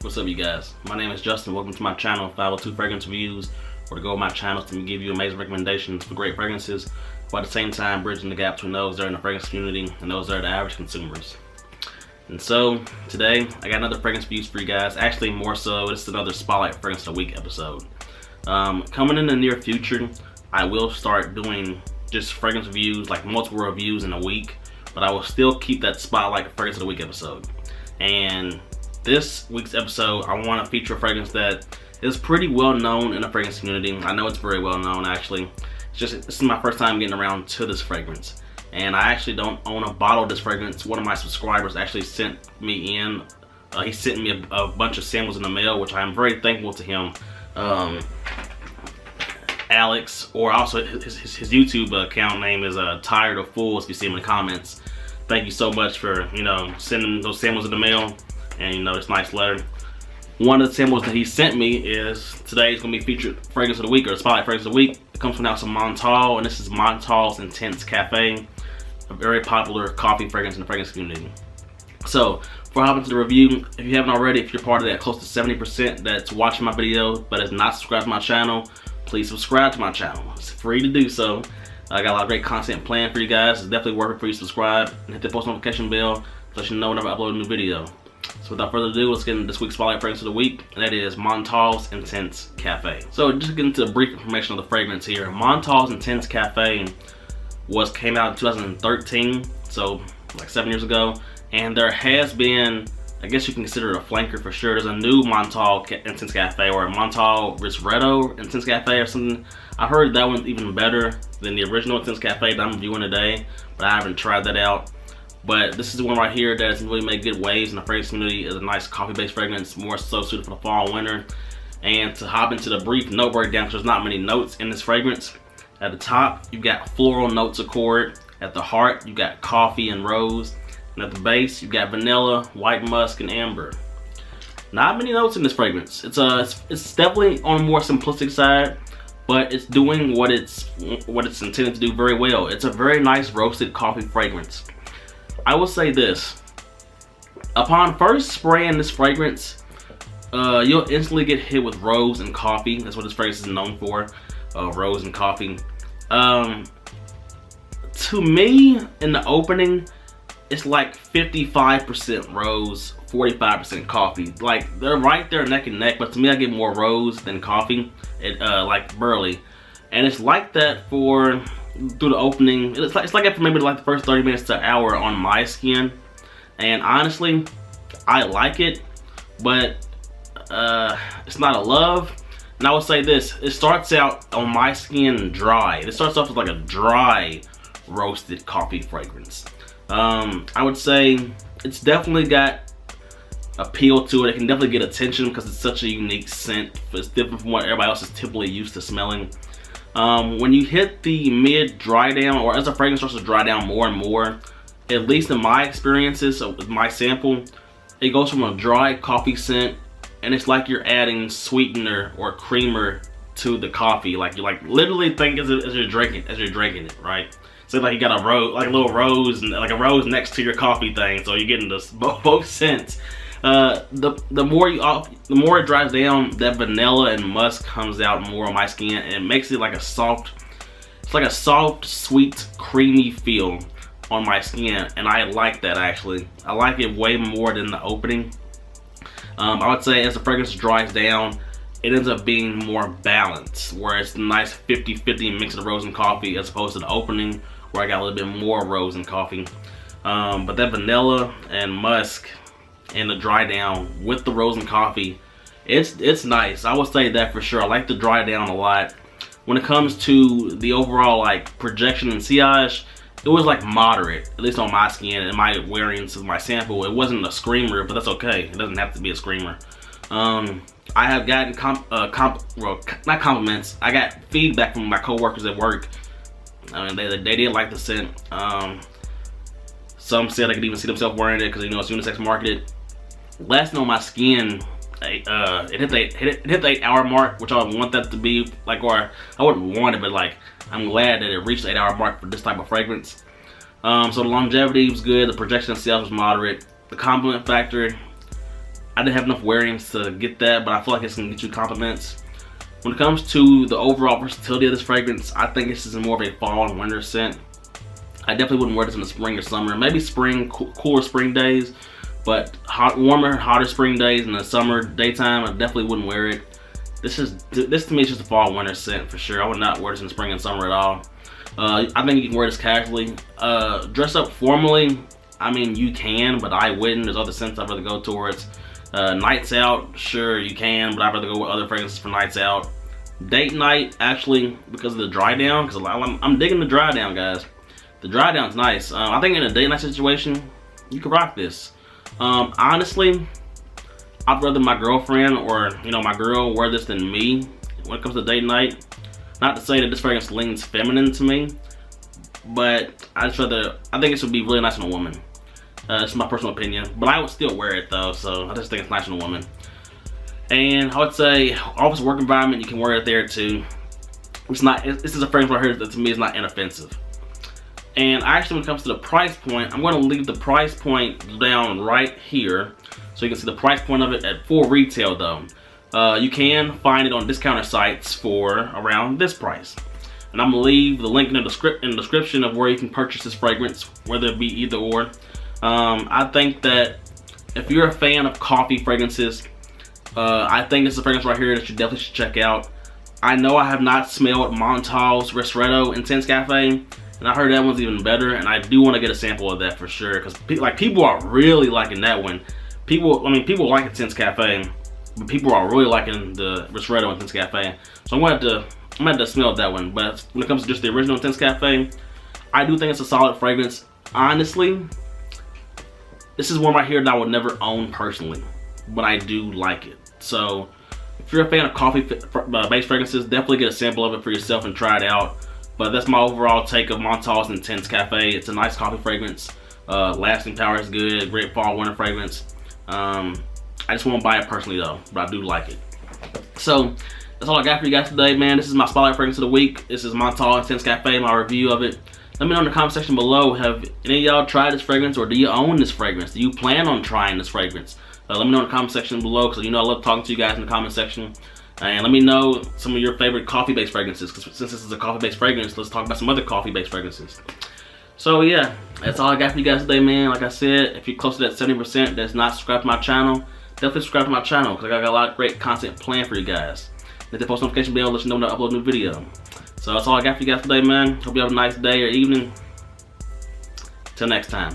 What's up, you guys? My name is Justin. Welcome to my channel, 502 Fragrance Reviews, where the goal of my channel is to give you amazing recommendations for great fragrances, while at the same time bridging the gap between those that are in the fragrance community and those that are the average consumers. And so, today, I got another fragrance reviews for you guys. Actually, more so, it's another Spotlight Fragrance of the Week episode. Coming in the near future, I will start doing just fragrance reviews, like multiple reviews in a week, but I will still keep that Spotlight Fragrance of the Week episode. And this week's episode, I want to feature a fragrance that is pretty well known in the fragrance community. I know it's very well known, actually. This is my first time getting around to this fragrance. And I actually don't own a bottle of this fragrance. One of my subscribers actually sent me in. He sent me a bunch of samples in the mail, which I am very thankful to him. Alex, or also his YouTube account name is Tired of Fools, if you see him in the comments. Thank you so much for, sending those samples in the mail. And this nice letter. One of the samples that he sent me is today's gonna be featured fragrance of the week, or Spotlight Fragrance of the Week. It comes from now some Montale, and this is Montale's Intense Cafe, a very popular coffee fragrance in the fragrance community. So, before I hop into the review, if you haven't already, if you're part of that close to 70% that's watching my videos but is not subscribed to my channel, please subscribe to my channel. It's free to do so. I got a lot of great content planned for you guys. It's definitely worth it for you to subscribe and hit the post notification bell to let you know whenever I upload a new video. So without further ado, let's get into this week's Spotlight Fragrance of the Week, and that is Montale's Intense Cafe. So just to get into brief information of the fragrance here, Montale's Intense Cafe came out in 2013, so like 7 years ago, and there has been, I guess you can consider it a flanker for sure. There's a new Montale Intense Cafe, or a Montale Ristretto Intense Cafe or something. I heard that one's even better than the original Intense Cafe that I'm reviewing today, but I haven't tried that out. But this is one right here that has really made good waves in the fragrance community. It's a nice coffee-based fragrance, more so suited for the fall and winter. And to hop into the brief note breakdown, because there's not many notes in this fragrance. At the top, you've got floral notes accord. At the heart, you've got coffee and rose. And at the base, you've got vanilla, white musk, and amber. Not many notes in this fragrance. It's definitely on a more simplistic side, but it's doing what it's intended to do very well. It's a very nice roasted coffee fragrance. I will say this, upon first spraying this fragrance, you'll instantly get hit with rose and coffee. That's what this fragrance is known for, rose and coffee. To me, in the opening, it's like 55% rose, 45% coffee. Like, they're right there neck and neck, but to me, I get more rose than coffee, like burley. And it's like that through the opening. It's like that for maybe like the first 30 minutes to an hour on my skin, and honestly I like it, but it's not a love. And I would say this, it starts out on my skin dry. It starts off with like a dry roasted coffee fragrance. I would say it's definitely got appeal to it. It can definitely get attention because it's such a unique scent. It's different from what everybody else is typically used to smelling. When you hit the mid dry down, or as the fragrance starts to dry down more and more, at least in my experiences with my sample, it goes from a dry coffee scent, and it's like you're adding sweetener or creamer to the coffee. Like you literally think as you're drinking it, right? So like you got a rose, like a little rose, and like a rose next to your coffee thing. So you're getting this both scents. The more it dries down, that vanilla and musk comes out more on my skin, and it makes it like it's like a soft, sweet, creamy feel on my skin, and I like that actually. I like it way more than the opening. I would say as the fragrance dries down, it ends up being more balanced, where it's a nice 50-50 mix of rose and coffee, as opposed to the opening where I got a little bit more rose and coffee. But that vanilla and musk and the dry down with the rose and coffee, it's nice. I would say that for sure. I like the dry down a lot. When it comes to the overall like projection and sillage, it was like moderate, at least on my skin and my variance of my sample. It wasn't a screamer, but that's okay. It doesn't have to be a screamer. I have gotten not compliments. I got feedback from my coworkers at work. I mean, they did like the scent. Some said I could even see themselves wearing it because it's unisex marketed. Lasting on my skin, it hit the 8-hour mark, which I would want that to be like, or I wouldn't want it, but like I'm glad that it reached the 8-hour mark for this type of fragrance. So the longevity was good, the projection itself was moderate, the compliment factor I didn't have enough wearings to get that, but I feel like it's gonna get you compliments. When it comes to the overall versatility of this fragrance, I think this is more of a fall and winter scent. I definitely wouldn't wear this in the spring or summer. Maybe spring, cooler spring days, but warmer, hotter spring days in the summer daytime, I definitely wouldn't wear it. This to me is just a fall winter scent for sure. I would not wear this in the spring and summer at all. I think you can wear this casually. Dress up formally, I mean, you can, but I wouldn't. There's other scents I'd rather go towards. Nights out, sure you can, but I'd rather go with other fragrances for nights out. Date night, actually, because of the dry down, because I'm digging the dry down, guys. The dry down's nice. I think in a date night situation, you could rock this. Honestly, I'd rather my girlfriend or my girl wear this than me when it comes to date night. Not to say that this fragrance leans feminine to me, but I think this would be really nice on a woman. It's my personal opinion, but I would still wear it though, so I just think it's nice on a woman. And I would say office work environment, you can wear it there too. This is a fragrance right here that to me is not inoffensive. And actually, when it comes to the price point, I'm going to leave the price point down right here so you can see the price point of it at full retail though. You can find it on discounter sites for around this price. And I'm going to leave the link in the description of where you can purchase this fragrance, whether it be either or. I think that if you're a fan of coffee fragrances, I think this is a fragrance right here that you definitely should check out. I know I have not smelled Montale's Fragrance Intense Cafe, and I heard that one's even better, and I do want to get a sample of that for sure, because people are really liking that one. People like Intense Cafe, but people are really liking the Fragrance Intense Cafe. So I'm gonna have to smell that one. But when it comes to just the original Intense Cafe, I do think it's a solid fragrance. Honestly, this is one right here that I would never own personally, but I do like it. So if you're a fan of coffee-based fragrances, definitely get a sample of it for yourself and try it out. But that's my overall take of Montale's Intense Cafe. It's a nice coffee fragrance. Lasting power is good. Great fall winter fragrance. I just won't buy it personally though, but I do like it. So that's all I got for you guys today, man. This is my spotlight fragrance of the week. This is Montale Intense Cafe, my review of it. Let me know in the comment section below, have any of y'all tried this fragrance, or do you own this fragrance? Do you plan on trying this fragrance? Let me know in the comment section below, because I love talking to you guys in the comment section. And let me know some of your favorite coffee-based fragrances, because since this is a coffee-based fragrance, let's talk about some other coffee-based fragrances. So yeah, that's all I got for you guys today, man. Like I said, if you're close to that 70% that's not subscribed to my channel, definitely subscribe to my channel, because I got a lot of great content planned for you guys. Hit the post notification bell to let you know when I upload a new video. So that's all I got for you guys today, man. Hope you have a nice day or evening. Till next time.